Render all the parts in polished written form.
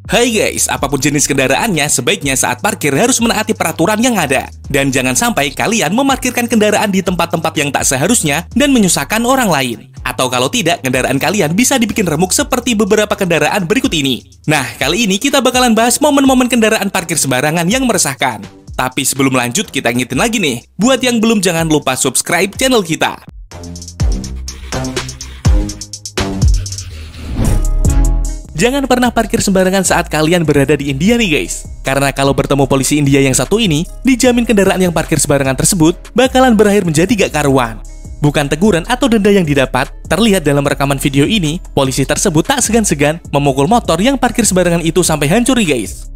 Hai guys, apapun jenis kendaraannya, sebaiknya saat parkir harus menaati peraturan yang ada. Dan jangan sampai kalian memarkirkan kendaraan di tempat-tempat yang tak seharusnya dan menyusahkan orang lain. Atau kalau tidak, kendaraan kalian bisa dibikin remuk seperti beberapa kendaraan berikut ini. Nah, kali ini kita bakalan bahas momen-momen kendaraan parkir sembarangan yang meresahkan. Tapi sebelum lanjut, kita ingetin lagi nih, buat yang belum jangan lupa subscribe channel kita. Jangan pernah parkir sembarangan saat kalian berada di India nih guys. Karena kalau bertemu polisi India yang satu ini, dijamin kendaraan yang parkir sembarangan tersebut bakalan berakhir menjadi gak karuan. Bukan teguran atau denda yang didapat, terlihat dalam rekaman video ini, polisi tersebut tak segan-segan memukul motor yang parkir sembarangan itu sampai hancur nih guys.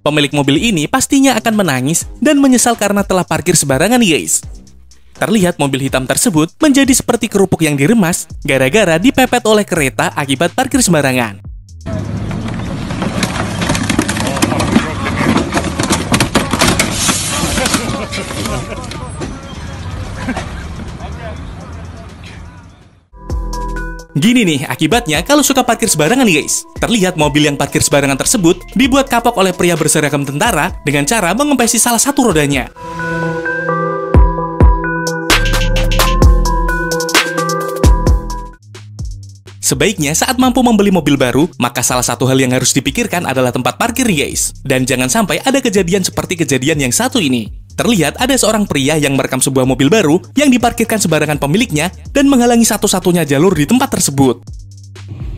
Pemilik mobil ini pastinya akan menangis dan menyesal karena telah parkir sembarangan nih guys. Terlihat mobil hitam tersebut menjadi seperti kerupuk yang diremas gara-gara dipepet oleh kereta akibat parkir sembarangan. Gini nih akibatnya kalau suka parkir sembarangan nih guys. Terlihat mobil yang parkir sembarangan tersebut dibuat kapok oleh pria berseragam tentara dengan cara mengempesi salah satu rodanya. Sebaiknya saat mampu membeli mobil baru, maka salah satu hal yang harus dipikirkan adalah tempat parkir nih guys. Dan jangan sampai ada kejadian seperti kejadian yang satu ini. Terlihat ada seorang pria yang merekam sebuah mobil baru yang diparkirkan sembarangan pemiliknya dan menghalangi satu-satunya jalur di tempat tersebut.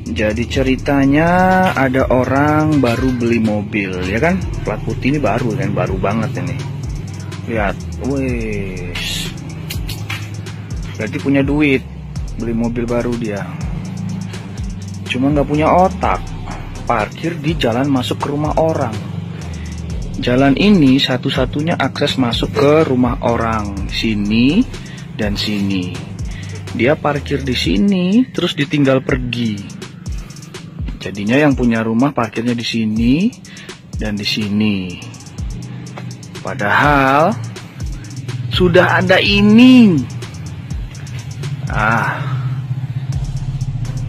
Jadi ceritanya ada orang baru beli mobil, ya kan? Plat putih ini baru kan, baru banget ini. Lihat, wes. Berarti punya duit, beli mobil baru dia. Cuma nggak punya otak, parkir di jalan masuk ke rumah orang. Jalan ini satu-satunya akses masuk ke rumah orang, sini dan sini. Dia parkir di sini, terus ditinggal pergi. Jadinya yang punya rumah parkirnya di sini dan di sini. Padahal sudah ada ini.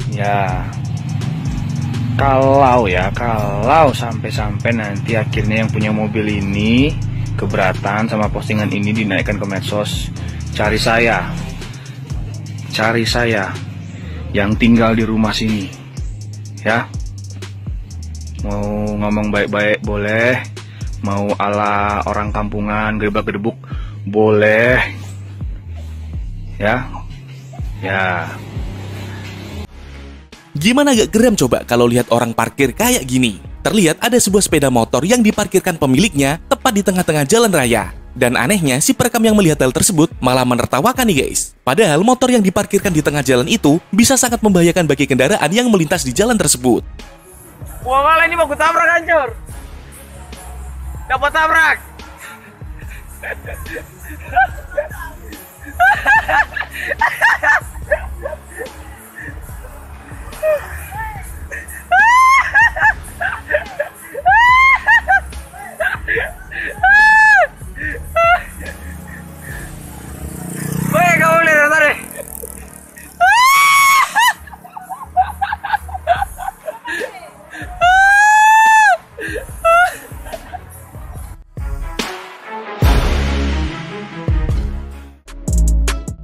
Ya. Kalau sampai-sampai nanti akhirnya yang punya mobil ini keberatan sama postingan ini dinaikkan ke medsos, cari saya yang tinggal di rumah sini, ya. Mau ngomong baik-baik boleh, mau ala orang kampungan gedebak-gedebuk boleh, ya. Gimana gak geram coba kalau lihat orang parkir kayak gini? Terlihat ada sebuah sepeda motor yang diparkirkan pemiliknya tepat di tengah-tengah jalan raya. Dan anehnya si perekam yang melihat hal tersebut malah menertawakan nih guys. Padahal motor yang diparkirkan di tengah jalan itu bisa sangat membahayakan bagi kendaraan yang melintas di jalan tersebut. Wah malah ini mau gue tabrak hancur. Dapat tabrak.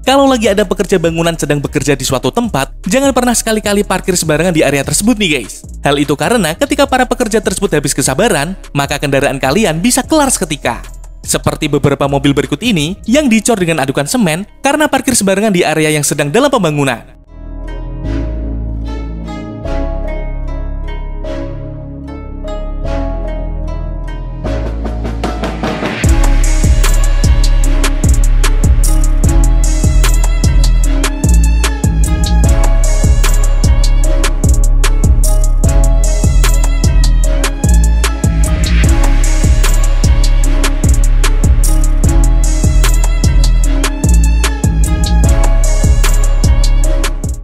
Kalau lagi ada pekerja bangunan sedang bekerja di suatu tempat, jangan pernah sekali-kali parkir sembarangan di area tersebut nih guys. Hal itu karena ketika para pekerja tersebut habis kesabaran, maka kendaraan kalian bisa kelar seketika. Seperti beberapa mobil berikut ini yang dicor dengan adukan semen karena parkir sembarangan di area yang sedang dalam pembangunan.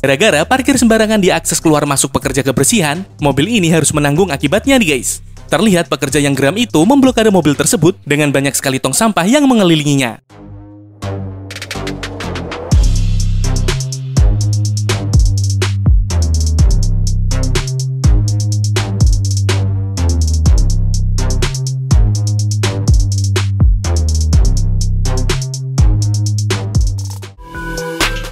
Gara-gara parkir sembarangan di akses keluar masuk pekerja kebersihan, mobil ini harus menanggung akibatnya nih guys. Terlihat pekerja yang geram itu memblokade mobil tersebut dengan banyak sekali tong sampah yang mengelilinginya.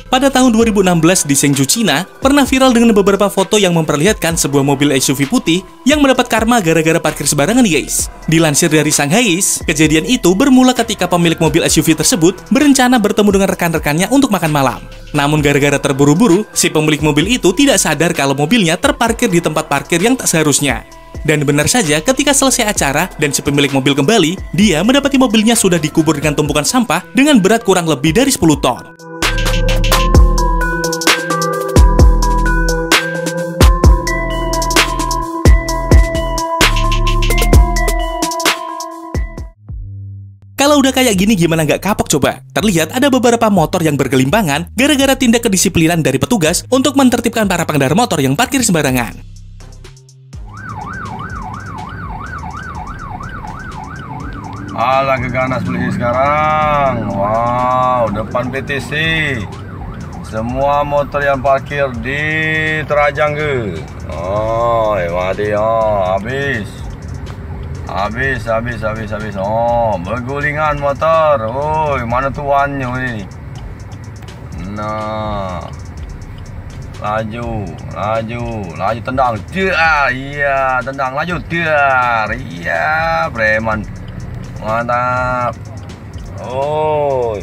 Pada tahun 2016 di Chengdu, Cina, pernah viral dengan beberapa foto yang memperlihatkan sebuah mobil SUV putih yang mendapat karma gara-gara parkir sembarangan nih guys. Dilansir dari Shanghai, kejadian itu bermula ketika pemilik mobil SUV tersebut berencana bertemu dengan rekan-rekannya untuk makan malam. Namun gara-gara terburu-buru, si pemilik mobil itu tidak sadar kalau mobilnya terparkir di tempat parkir yang tak seharusnya. Dan benar saja, ketika selesai acara dan si pemilik mobil kembali, dia mendapati mobilnya sudah dikubur dengan tumpukan sampah dengan berat kurang lebih dari 10 ton. Kalau udah kayak gini gimana nggak kapok coba? Terlihat ada beberapa motor yang bergelimpangan gara-gara tindak kedisiplinan dari petugas untuk menertibkan para pengendara motor yang parkir sembarangan. Alah keganas beli sekarang. Wow, depan PTC. Semua motor yang parkir diterajang ke? Oh, mati habis. Habis. Oh, bergulingan motor. Oi, mana tuannya ini? Nah. Laju, tendang. Dar, iya, tendang laju. Dar, iya, preman. Mantap. Oi.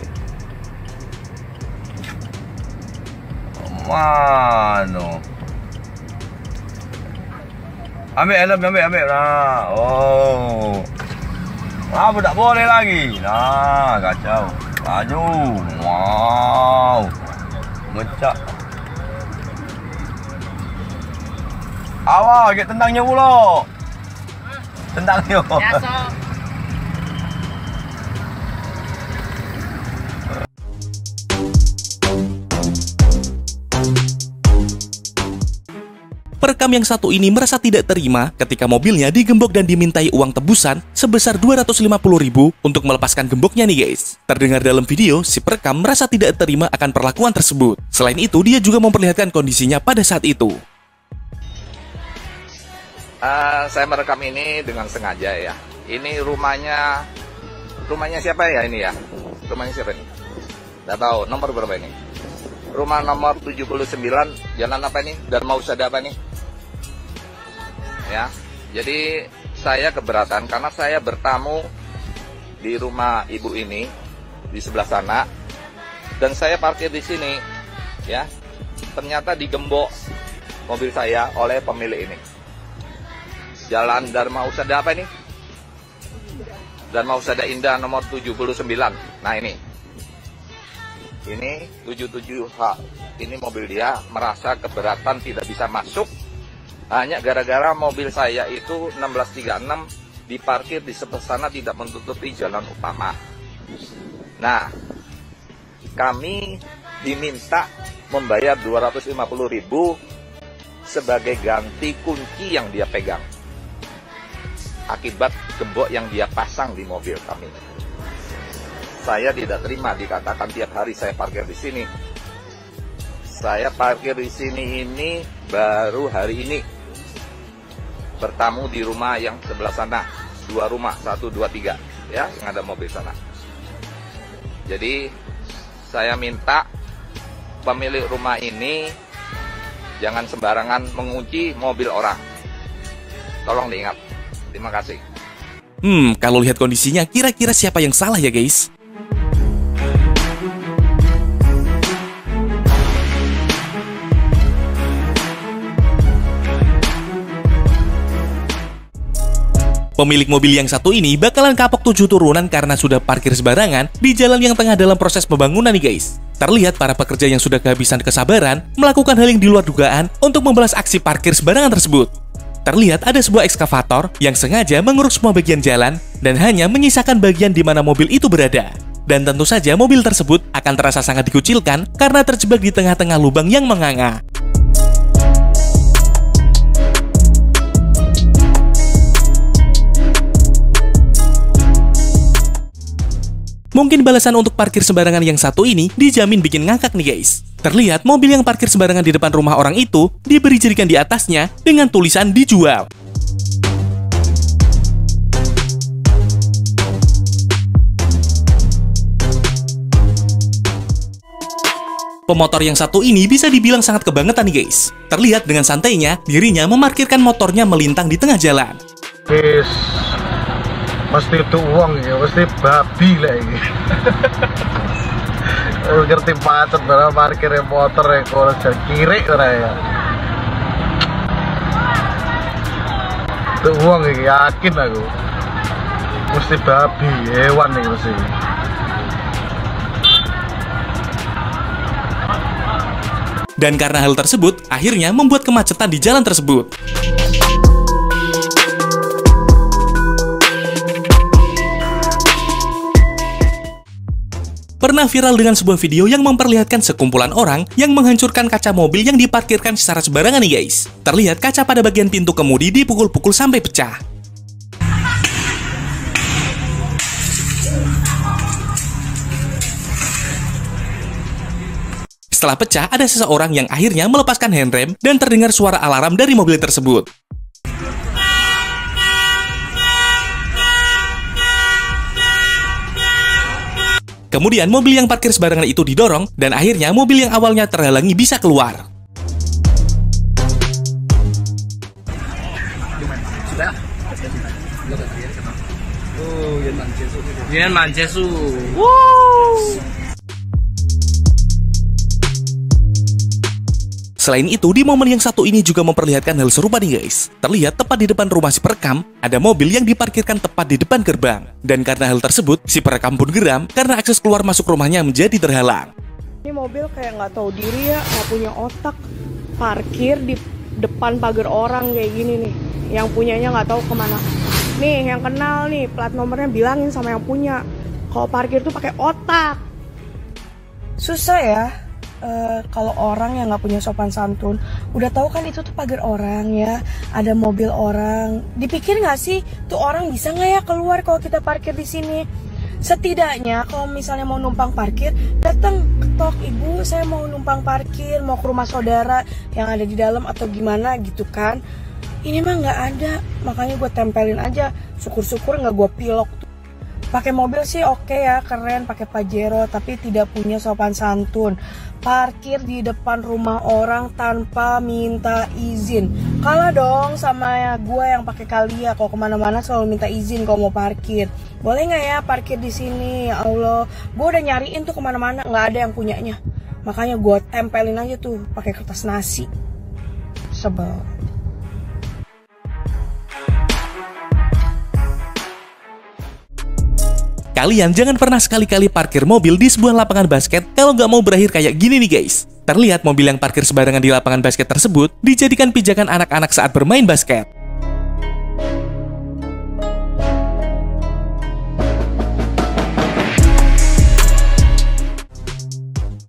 Mano. Ambil lah. Oh. Apa tak boleh lagi? Nah, kacau. Laju. Wow. Mecak. Awal, kita tendangnya pula. Tendangnya. Perekam yang satu ini merasa tidak terima ketika mobilnya digembok dan dimintai uang tebusan sebesar 250.000 untuk melepaskan gemboknya nih guys. Terdengar dalam video, si perekam merasa tidak terima akan perlakuan tersebut. Selain itu, dia juga memperlihatkan kondisinya pada saat itu. Saya merekam ini dengan sengaja ya. Ini rumahnya siapa ya ini ya? Rumahnya siapa ini? Nggak tahu, nomor berapa ini? Rumah nomor 79, jalan apa ini? Dharma Husada apa nih? Ya, jadi saya keberatan karena saya bertamu di rumah ibu ini di sebelah sana dan saya parkir di sini, ya. Ternyata digembok mobil saya oleh pemilik ini. Jalan Dharma Husada apa ini? Dharma Husada Indah nomor 79. Nah ini 77H. Ini mobil dia merasa keberatan tidak bisa masuk. Hanya gara-gara mobil saya itu 1636 diparkir di sebelah sana tidak menutupi jalan utama. Nah, kami diminta membayar 250.000 sebagai ganti kunci yang dia pegang akibat gembok yang dia pasang di mobil kami. Saya tidak terima dikatakan tiap hari saya parkir di sini. Saya parkir di sini ini baru hari ini. Bertamu di rumah yang sebelah sana. 2 rumah, 1, 2, 3. Ya, yang ada mobil sana. Jadi, saya minta pemilik rumah ini jangan sembarangan mengunci mobil orang. Tolong diingat. Terima kasih. Kalau lihat kondisinya, kira-kira siapa yang salah ya guys? Pemilik mobil yang satu ini bakalan kapok 7 turunan karena sudah parkir sembarangan di jalan yang tengah dalam proses pembangunan nih guys. Terlihat para pekerja yang sudah kehabisan kesabaran melakukan hal yang di luar dugaan untuk membalas aksi parkir sembarangan tersebut. Terlihat ada sebuah ekskavator yang sengaja menguruk semua bagian jalan dan hanya menyisakan bagian di mana mobil itu berada. Dan tentu saja mobil tersebut akan terasa sangat dikucilkan karena terjebak di tengah-tengah lubang yang menganga. Mungkin balasan untuk parkir sembarangan yang satu ini dijamin bikin ngakak nih guys. Terlihat mobil yang parkir sembarangan di depan rumah orang itu diberi jerikan di atasnya dengan tulisan dijual. Pemotor yang satu ini bisa dibilang sangat kebangetan nih guys. Terlihat dengan santainya dirinya memarkirkan motornya melintang di tengah jalan. Guys, mesti itu uang ya, mesti babi lah ini. Ngerti macet barang parkir motor ya, kalau jadi kiri ya. Itu uang ya, yakin aku. Mesti babi, hewan nih mesti. Dan karena hal tersebut, akhirnya membuat kemacetan di jalan tersebut. Pernah viral dengan sebuah video yang memperlihatkan sekumpulan orang yang menghancurkan kaca mobil yang diparkirkan secara sembarangan nih guys. Terlihat kaca pada bagian pintu kemudi dipukul-pukul sampai pecah. Setelah pecah, ada seseorang yang akhirnya melepaskan handrem dan terdengar suara alarm dari mobil tersebut. Kemudian mobil yang parkir sembarangan itu didorong dan akhirnya mobil yang awalnya terhalangi bisa keluar. Selain itu, di momen yang satu ini juga memperlihatkan hal serupa nih guys. Terlihat tepat di depan rumah si perekam, ada mobil yang diparkirkan tepat di depan gerbang. Dan karena hal tersebut, si perekam pun geram karena akses keluar masuk rumahnya menjadi terhalang. Ini mobil kayak nggak tahu diri ya, nggak punya otak. Parkir di depan pagar orang kayak gini nih. Yang punyanya nggak tahu kemana. Nih, yang kenal nih, plat nomornya bilangin sama yang punya. Kalau parkir tuh pakai otak. Susah ya. Kalau orang yang nggak punya sopan santun, udah tahu kan itu tuh pagar orang ya, ada mobil orang, dipikir nggak sih tuh orang bisa nggak ya keluar kalau kita parkir di sini? Setidaknya kalau misalnya mau numpang parkir, datang ketok, ibu saya mau numpang parkir, mau ke rumah saudara yang ada di dalam atau gimana gitu kan? Ini mah nggak ada, makanya gue tempelin aja, syukur-syukur nggak gue pilok tuh. Pakai mobil sih oke ya, keren, pakai Pajero, tapi tidak punya sopan santun. Parkir di depan rumah orang tanpa minta izin. Kalah dong sama gue yang pakai Kalia, kalau kemana-mana selalu minta izin kalau mau parkir. Boleh nggak ya parkir di sini? Ya Allah, gue udah nyariin tuh kemana-mana, nggak ada yang punyanya. Makanya gue tempelin aja tuh pakai kertas nasi. Sebel. Kalian jangan pernah sekali-kali parkir mobil di sebuah lapangan basket kalau nggak mau berakhir kayak gini nih guys. Terlihat mobil yang parkir sembarangan di lapangan basket tersebut dijadikan pijakan anak-anak saat bermain basket.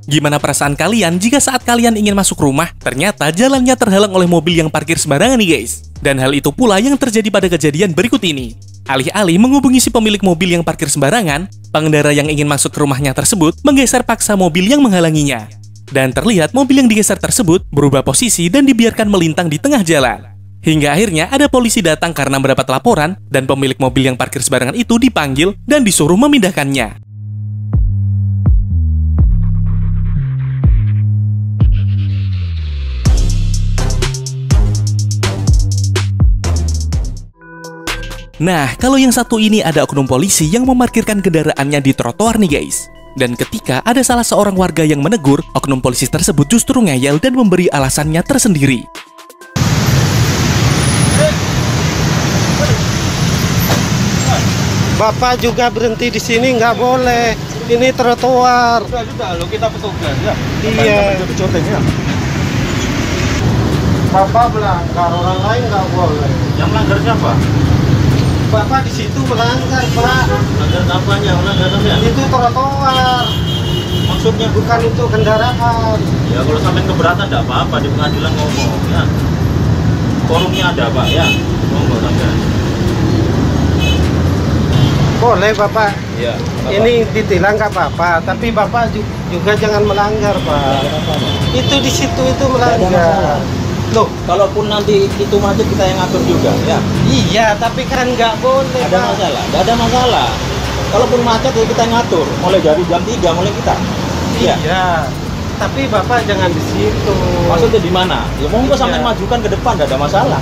Gimana perasaan kalian jika saat kalian ingin masuk rumah, ternyata jalannya terhalang oleh mobil yang parkir sembarangan nih guys? Dan hal itu pula yang terjadi pada kejadian berikut ini. Alih-alih menghubungi si pemilik mobil yang parkir sembarangan, pengendara yang ingin masuk ke rumahnya tersebut menggeser paksa mobil yang menghalanginya. Dan terlihat mobil yang digeser tersebut berubah posisi dan dibiarkan melintang di tengah jalan. Hingga akhirnya ada polisi datang karena mendapat laporan dan pemilik mobil yang parkir sembarangan itu dipanggil dan disuruh memindahkannya. Nah, kalau yang satu ini ada oknum polisi yang memarkirkan kendaraannya di trotoar nih guys. Dan ketika ada salah seorang warga yang menegur, oknum polisi tersebut justru ngeyel dan memberi alasannya tersendiri. Bapak juga berhenti di sini, nggak boleh. Ini trotoar. Sudah, lo kita petugas ya. Iya. Ya. Bapak melanggar, orang lain nggak boleh. Yang melanggar siapa? Bapak di situ melanggar, Pak. Melanggar apanya? Melanggar apa ya? Itu trotoar. Maksudnya Bukan itu kendaraan. ya kalau sampai keberatan tidak apa-apa di pengadilan ngomong ya. Forumnya ada Pak ya. Ngomong sampai. Boleh Bapak. Iya. Ini ditilang nggak apa-apa, tapi Bapak juga jangan melanggar, Pak. Itu di situ itu melanggar. Loh, Kalaupun nanti itu macet kita yang ngatur juga ya. iya, tapi kan nggak boleh, Ada Pak. masalah? Nggak ada masalah. Kalaupun macet ya kita yang ngatur. Mulai dari jam 3 mulai kita. Iya. Iya. Tapi Bapak jangan di situ. Maksudnya di mana? Ya monggo sampai Iya. majukan ke depan, nggak ada masalah.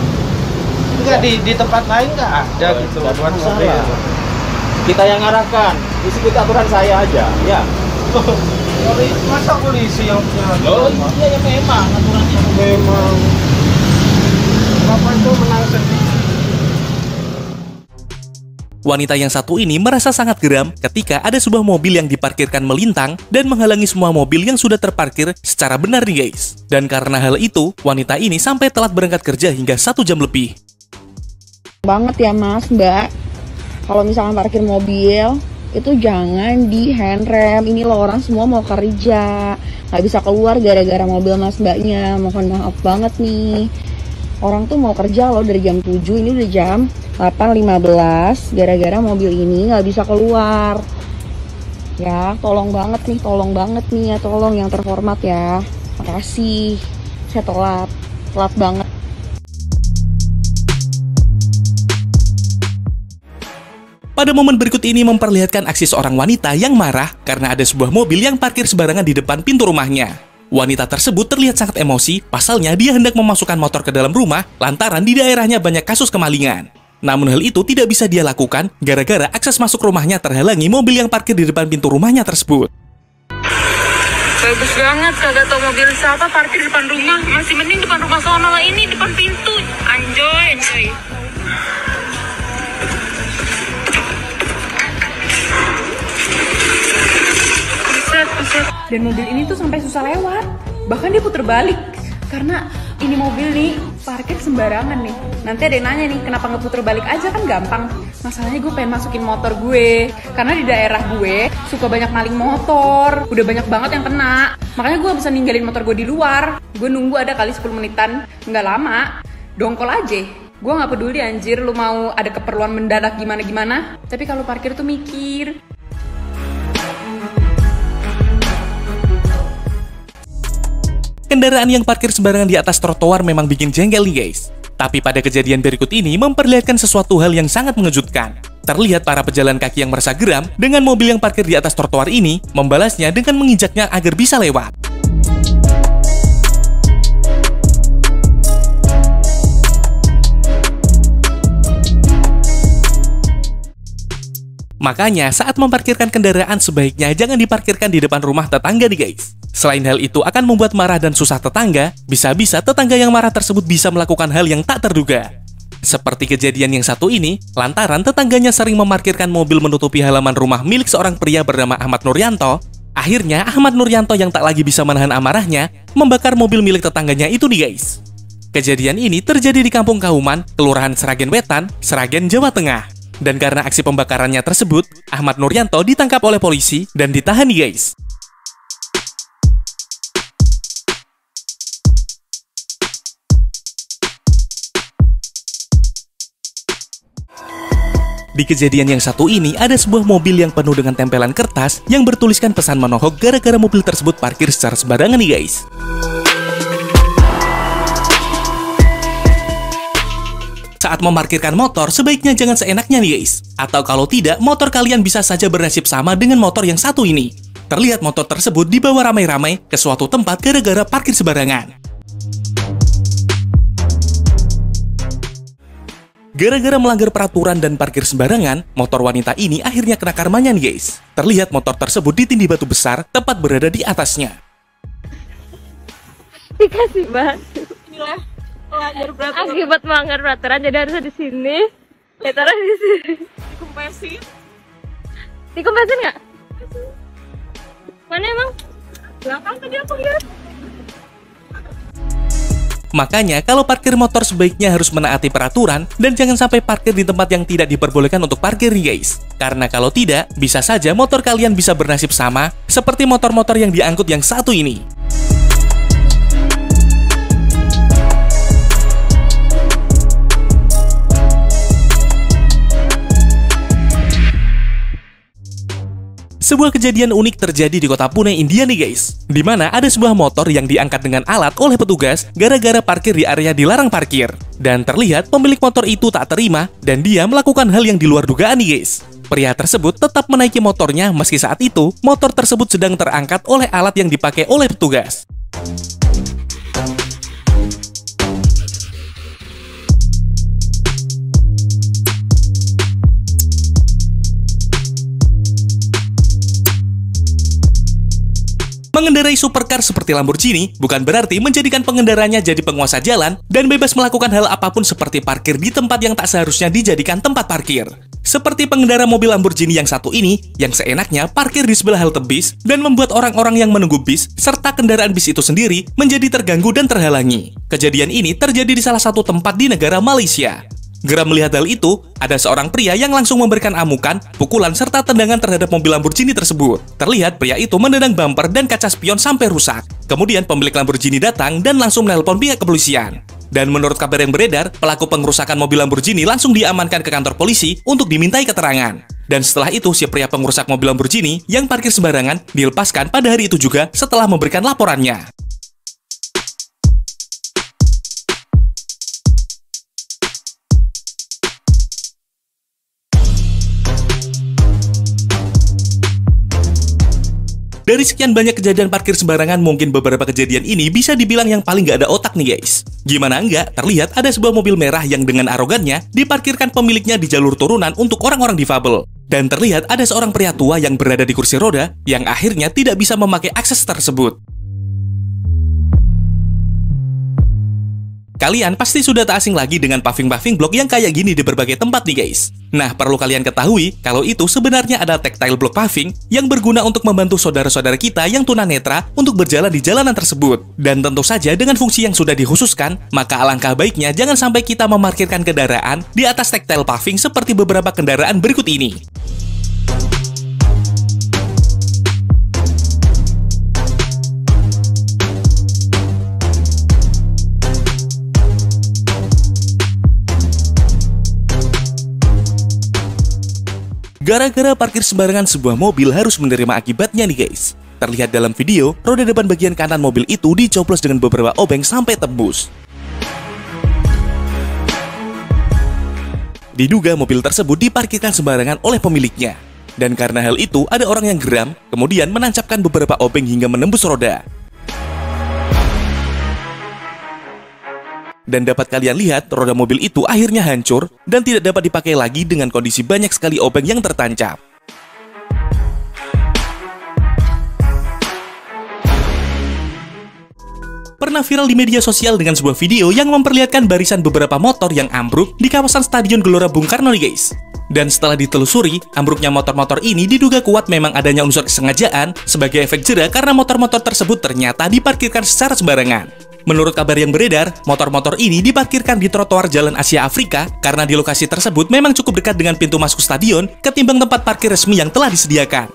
Enggak di tempat lain nggak ada Oh, gitu nggak ada buat masalah. mobil. Kita yang arahkan. Ikuti aturan saya aja, ya. Masa polisi yang punya Loh, aturan, Pak? iya ya memang aturannya. Memang Bapak itu menang sendiri. Wanita yang satu ini merasa sangat geram ketika ada sebuah mobil yang diparkirkan melintang dan menghalangi semua mobil yang sudah terparkir secara benar nih guys. Dan karena hal itu, wanita ini sampai telat berangkat kerja hingga 1 jam lebih. Banget ya Mas, Mbak. Kalau misalkan parkir mobil, itu jangan di handrem. Ini loh orang semua mau kerja, nggak bisa keluar gara-gara mobil Mas Mbaknya. Mohon maaf banget nih. Orang tuh mau kerja loh dari jam 7, ini udah jam 8.15. Gara-gara mobil ini nggak bisa keluar. Ya, tolong banget nih ya, tolong yang terhormat ya. Makasih, saya telat banget. Pada momen berikut ini memperlihatkan aksi seorang wanita yang marah karena ada sebuah mobil yang parkir sembarangan di depan pintu rumahnya. Wanita tersebut terlihat sangat emosi, pasalnya dia hendak memasukkan motor ke dalam rumah lantaran di daerahnya banyak kasus kemalingan. Namun hal itu tidak bisa dia lakukan gara-gara akses masuk rumahnya terhalangi mobil yang parkir di depan pintu rumahnya tersebut. Bagus banget, kagak tau mobil siapa parkir depan rumah. Masih mending depan rumah sono lah, ini depan pintu. Anjoy. Buset. Dan mobil ini tuh sampai susah lewat. Bahkan dia puter balik. Karena ini mobil nih parkir sembarangan nih. Nanti ada yang nanya nih, kenapa nggak puter balik aja, kan gampang. Masalahnya gue pengen masukin motor gue. Karena di daerah gue suka banyak maling motor. Udah banyak banget yang kena. Makanya gue bisa ninggalin motor gue di luar. Gue nunggu ada kali 10 menitan. Nggak lama. Dongkol aja. Gue nggak peduli anjir, lu mau ada keperluan mendadak gimana-gimana. Tapi kalau parkir tuh mikir. Kendaraan yang parkir sembarangan di atas trotoar memang bikin jengkel nih guys. Tapi pada kejadian berikut ini memperlihatkan sesuatu hal yang sangat mengejutkan. Terlihat para pejalan kaki yang merasa geram dengan mobil yang parkir di atas trotoar ini membalasnya dengan menginjaknya agar bisa lewat. Makanya saat memparkirkan kendaraan sebaiknya jangan diparkirkan di depan rumah tetangga nih guys. Selain hal itu akan membuat marah dan susah tetangga, bisa-bisa tetangga yang marah tersebut bisa melakukan hal yang tak terduga. Seperti kejadian yang satu ini, lantaran tetangganya sering memarkirkan mobil menutupi halaman rumah milik seorang pria bernama Ahmad Nuryanto. Akhirnya Ahmad Nuryanto yang tak lagi bisa menahan amarahnya, membakar mobil milik tetangganya itu nih guys. Kejadian ini terjadi di Kampung Kauman, Kelurahan Sragen Wetan, Sragen, Jawa Tengah. Dan karena aksi pembakarannya tersebut, Ahmad Nuryanto ditangkap oleh polisi dan ditahan nih guys. Di kejadian yang satu ini, ada sebuah mobil yang penuh dengan tempelan kertas yang bertuliskan pesan menohok gara-gara mobil tersebut parkir secara sembarangan nih guys. Saat memarkirkan motor, sebaiknya jangan seenaknya nih guys. Atau kalau tidak, motor kalian bisa saja bernasib sama dengan motor yang satu ini. Terlihat motor tersebut dibawa ramai-ramai ke suatu tempat gara-gara parkir sembarangan. Gara-gara melanggar peraturan dan parkir sembarangan, motor wanita ini akhirnya kena karmanya nih guys. Terlihat motor tersebut ditindih batu besar tepat berada di atasnya. Dikasih batu. Inilah akibat melanggar peraturan, jadi harusnya di sini. Ya taruh di sini. Dikompresin. Dikompresin nggak? Mana emang? Belakang tadi aku lihat. Makanya kalau parkir motor sebaiknya harus menaati peraturan dan jangan sampai parkir di tempat yang tidak diperbolehkan untuk parkir nih guys. Karena kalau tidak, bisa saja motor kalian bisa bernasib sama seperti motor-motor yang diangkut yang satu ini. Sebuah kejadian unik terjadi di kota Pune, India nih guys, di mana ada sebuah motor yang diangkat dengan alat oleh petugas gara-gara parkir di area dilarang parkir. Dan terlihat pemilik motor itu tak terima dan dia melakukan hal yang di luar dugaan nih guys. Pria tersebut tetap menaiki motornya meski saat itu motor tersebut sedang terangkat oleh alat yang dipakai oleh petugas. Mengendarai supercar seperti Lamborghini bukan berarti menjadikan pengendaranya jadi penguasa jalan dan bebas melakukan hal apapun seperti parkir di tempat yang tak seharusnya dijadikan tempat parkir. Seperti pengendara mobil Lamborghini yang satu ini, yang seenaknya parkir di sebelah halte bis dan membuat orang-orang yang menunggu bis serta kendaraan bis itu sendiri menjadi terganggu dan terhalangi. Kejadian ini terjadi di salah satu tempat di negara Malaysia. Geram melihat hal itu, ada seorang pria yang langsung memberikan amukan, pukulan, serta tendangan terhadap mobil Lamborghini tersebut. Terlihat pria itu menendang bumper dan kaca spion sampai rusak. Kemudian pemilik Lamborghini datang dan langsung menelpon pihak kepolisian. Dan menurut kabar yang beredar, pelaku pengerusakan mobil Lamborghini langsung diamankan ke kantor polisi untuk dimintai keterangan. Dan setelah itu, si pria pengerusak mobil Lamborghini yang parkir sembarangan dilepaskan pada hari itu juga setelah memberikan laporannya. Dari sekian banyak kejadian parkir sembarangan, mungkin beberapa kejadian ini bisa dibilang yang paling gak ada otak nih guys. Gimana enggak, terlihat ada sebuah mobil merah yang dengan arogannya diparkirkan pemiliknya di jalur turunan untuk orang-orang difabel. Dan terlihat ada seorang pria tua yang berada di kursi roda yang akhirnya tidak bisa memakai akses tersebut. Kalian pasti sudah tak asing lagi dengan paving-paving blok yang kayak gini di berbagai tempat nih guys. Nah, perlu kalian ketahui kalau itu sebenarnya ada tactile block paving yang berguna untuk membantu saudara-saudara kita yang tunanetra untuk berjalan di jalanan tersebut. Dan tentu saja dengan fungsi yang sudah dikhususkan, maka alangkah baiknya jangan sampai kita memarkirkan kendaraan di atas tactile paving seperti beberapa kendaraan berikut ini. Gara-gara parkir sembarangan, sebuah mobil harus menerima akibatnya nih guys. Terlihat dalam video, roda depan bagian kanan mobil itu dicoplos dengan beberapa obeng sampai tembus. Diduga mobil tersebut diparkirkan sembarangan oleh pemiliknya. Dan karena hal itu, ada orang yang geram, kemudian menancapkan beberapa obeng hingga menembus roda. Dan dapat kalian lihat, roda mobil itu akhirnya hancur dan tidak dapat dipakai lagi dengan kondisi banyak sekali obeng yang tertancap. Pernah viral di media sosial dengan sebuah video yang memperlihatkan barisan beberapa motor yang ambruk di kawasan Stadion Gelora Bung Karno nih guys. Dan setelah ditelusuri, ambruknya motor-motor ini diduga kuat memang adanya unsur kesengajaan sebagai efek jera karena motor-motor tersebut ternyata diparkirkan secara sembarangan. Menurut kabar yang beredar, motor-motor ini diparkirkan di trotoar Jalan Asia Afrika karena di lokasi tersebut memang cukup dekat dengan pintu masuk stadion ketimbang tempat parkir resmi yang telah disediakan.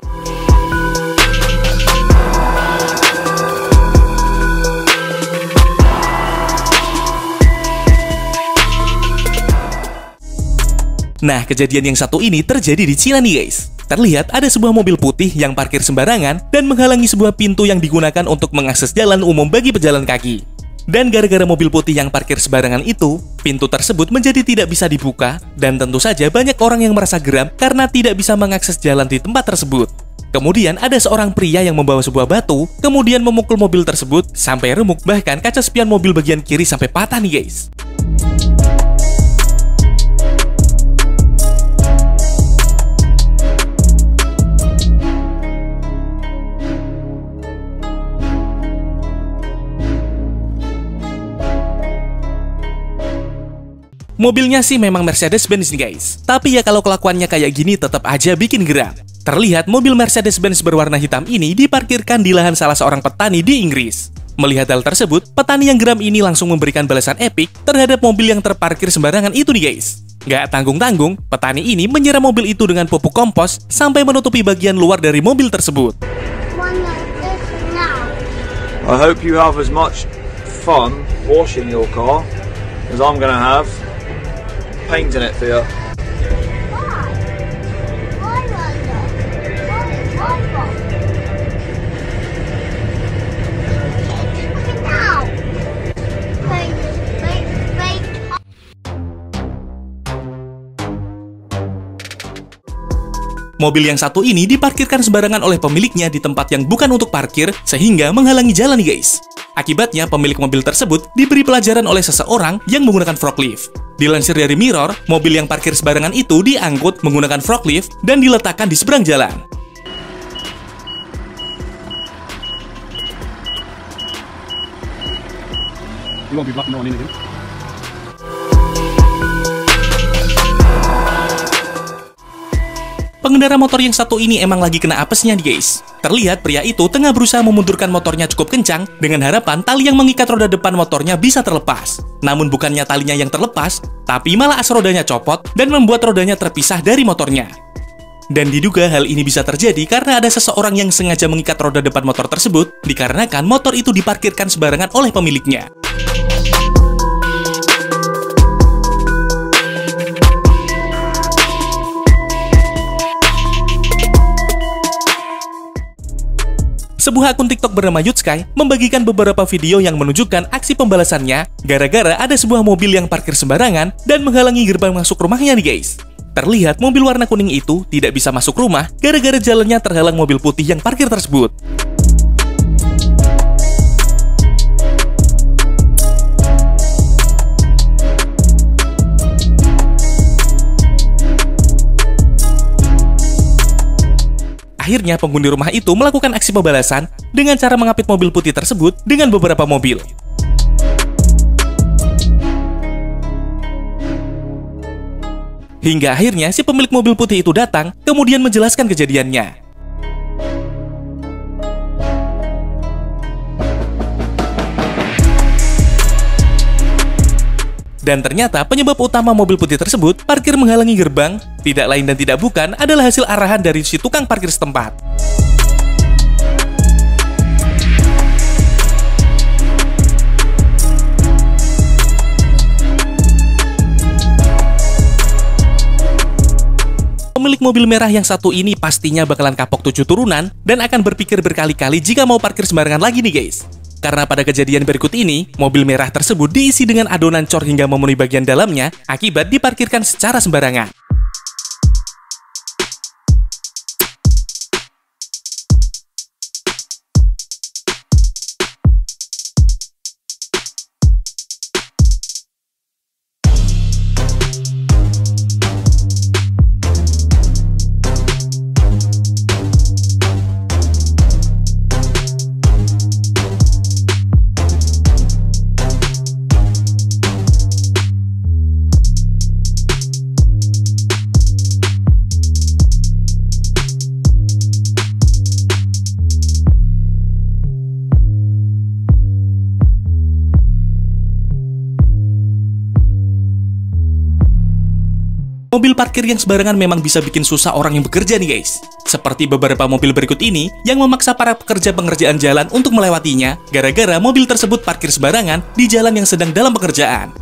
Nah, kejadian yang satu ini terjadi di Cina nih guys. Terlihat ada sebuah mobil putih yang parkir sembarangan dan menghalangi sebuah pintu yang digunakan untuk mengakses jalan umum bagi pejalan kaki. Dan gara-gara mobil putih yang parkir sembarangan itu, pintu tersebut menjadi tidak bisa dibuka dan tentu saja banyak orang yang merasa geram karena tidak bisa mengakses jalan di tempat tersebut. Kemudian ada seorang pria yang membawa sebuah batu, kemudian memukul mobil tersebut sampai remuk, bahkan kaca spion mobil bagian kiri sampai patah nih guys. Mobilnya sih memang Mercedes-Benz nih guys, tapi ya kalau kelakuannya kayak gini tetap aja bikin geram. Terlihat mobil Mercedes-Benz berwarna hitam ini diparkirkan di lahan salah seorang petani di Inggris. Melihat hal tersebut, petani yang geram ini langsung memberikan balasan epik terhadap mobil yang terparkir sembarangan itu nih guys. Gak tanggung-tanggung, petani ini menyiram mobil itu dengan pupuk kompos sampai menutupi bagian luar dari mobil tersebut. I hope you have as much fun washing your car as I'm gonna have painting it for you. Mobil yang satu ini diparkirkan sembarangan oleh pemiliknya di tempat yang bukan untuk parkir sehingga menghalangi jalan nih guys. Akibatnya pemilik mobil tersebut diberi pelajaran oleh seseorang yang menggunakan forklift. Dilansir dari Mirror, mobil yang parkir sembarangan itu diangkut menggunakan forklift dan diletakkan di seberang jalan. You won't be blocking on anything. Pengendara motor yang satu ini emang lagi kena apesnya nih guys. Terlihat pria itu tengah berusaha memundurkan motornya cukup kencang dengan harapan tali yang mengikat roda depan motornya bisa terlepas. Namun bukannya talinya yang terlepas, tapi malah as rodanya copot dan membuat rodanya terpisah dari motornya. Dan diduga hal ini bisa terjadi karena ada seseorang yang sengaja mengikat roda depan motor tersebut dikarenakan motor itu diparkirkan sembarangan oleh pemiliknya. Sebuah akun TikTok bernama Yutsky membagikan beberapa video yang menunjukkan aksi pembalasannya gara-gara ada sebuah mobil yang parkir sembarangan dan menghalangi gerbang masuk rumahnya nih guys. Terlihat mobil warna kuning itu tidak bisa masuk rumah gara-gara jalannya terhalang mobil putih yang parkir tersebut. Akhirnya penghuni rumah itu melakukan aksi pembalasan dengan cara mengapit mobil putih tersebut dengan beberapa mobil. Hingga akhirnya si pemilik mobil putih itu datang, kemudian menjelaskan kejadiannya. Dan ternyata penyebab utama mobil putih tersebut parkir menghalangi gerbang tidak lain dan tidak bukan adalah hasil arahan dari si tukang parkir setempat. Pemilik mobil merah yang satu ini pastinya bakalan kapok 7 turunan dan akan berpikir berkali-kali jika mau parkir sembarangan lagi nih guys. Karena pada kejadian berikut ini, mobil merah tersebut diisi dengan adonan cor hingga memenuhi bagian dalamnya akibat diparkirkan secara sembarangan. Mobil parkir yang sembarangan memang bisa bikin susah orang yang bekerja nih guys. Seperti beberapa mobil berikut ini yang memaksa para pekerja pengerjaan jalan untuk melewatinya gara-gara mobil tersebut parkir sembarangan di jalan yang sedang dalam pekerjaan.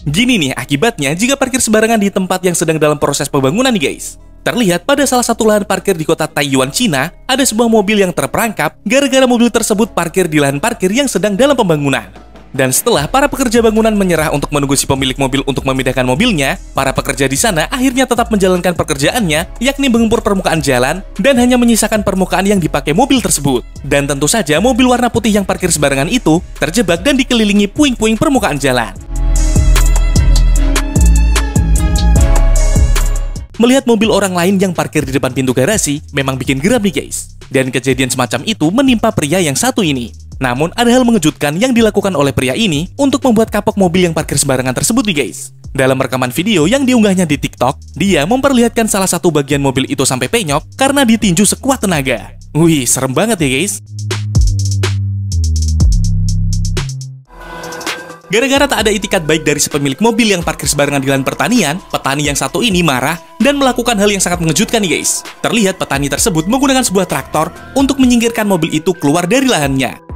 Gini nih akibatnya jika parkir sembarangan di tempat yang sedang dalam proses pembangunan nih guys. Terlihat pada salah satu lahan parkir di kota Taiyuan, Cina, ada sebuah mobil yang terperangkap gara-gara mobil tersebut parkir di lahan parkir yang sedang dalam pembangunan. Dan setelah para pekerja bangunan menyerah untuk menunggu si pemilik mobil untuk memindahkan mobilnya, para pekerja di sana akhirnya tetap menjalankan pekerjaannya, yakni mengempur permukaan jalan dan hanya menyisakan permukaan yang dipakai mobil tersebut. Dan tentu saja mobil warna putih yang parkir sembarangan itu terjebak dan dikelilingi puing-puing permukaan jalan. Melihat mobil orang lain yang parkir di depan pintu garasi memang bikin geram nih guys. Dan kejadian semacam itu menimpa pria yang satu ini. Namun ada hal mengejutkan yang dilakukan oleh pria ini untuk membuat kapok mobil yang parkir sembarangan tersebut nih guys. Dalam rekaman video yang diunggahnya di TikTok, dia memperlihatkan salah satu bagian mobil itu sampai penyok karena ditinju sekuat tenaga. Wih, serem banget ya guys. Gara-gara tak ada itikat baik dari si pemilik mobil yang parkir sembarangan di lahan pertanian, petani yang satu ini marah dan melakukan hal yang sangat mengejutkan nih guys. Terlihat petani tersebut menggunakan sebuah traktor untuk menyingkirkan mobil itu keluar dari lahannya.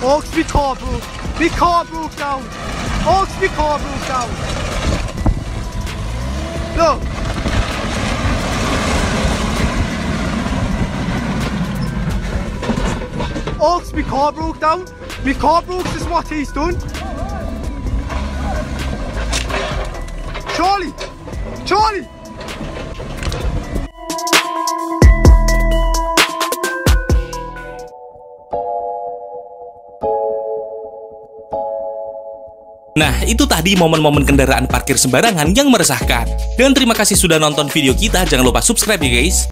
Oaks, my car broke. My car broke down. Oaks, my car broke down. Look. Oaks, my car broke down. My car broke is what he's done. Charlie! Charlie! Nah, itu tadi momen-momen kendaraan parkir sembarangan yang meresahkan. Dan terima kasih sudah nonton video kita, jangan lupa subscribe ya guys.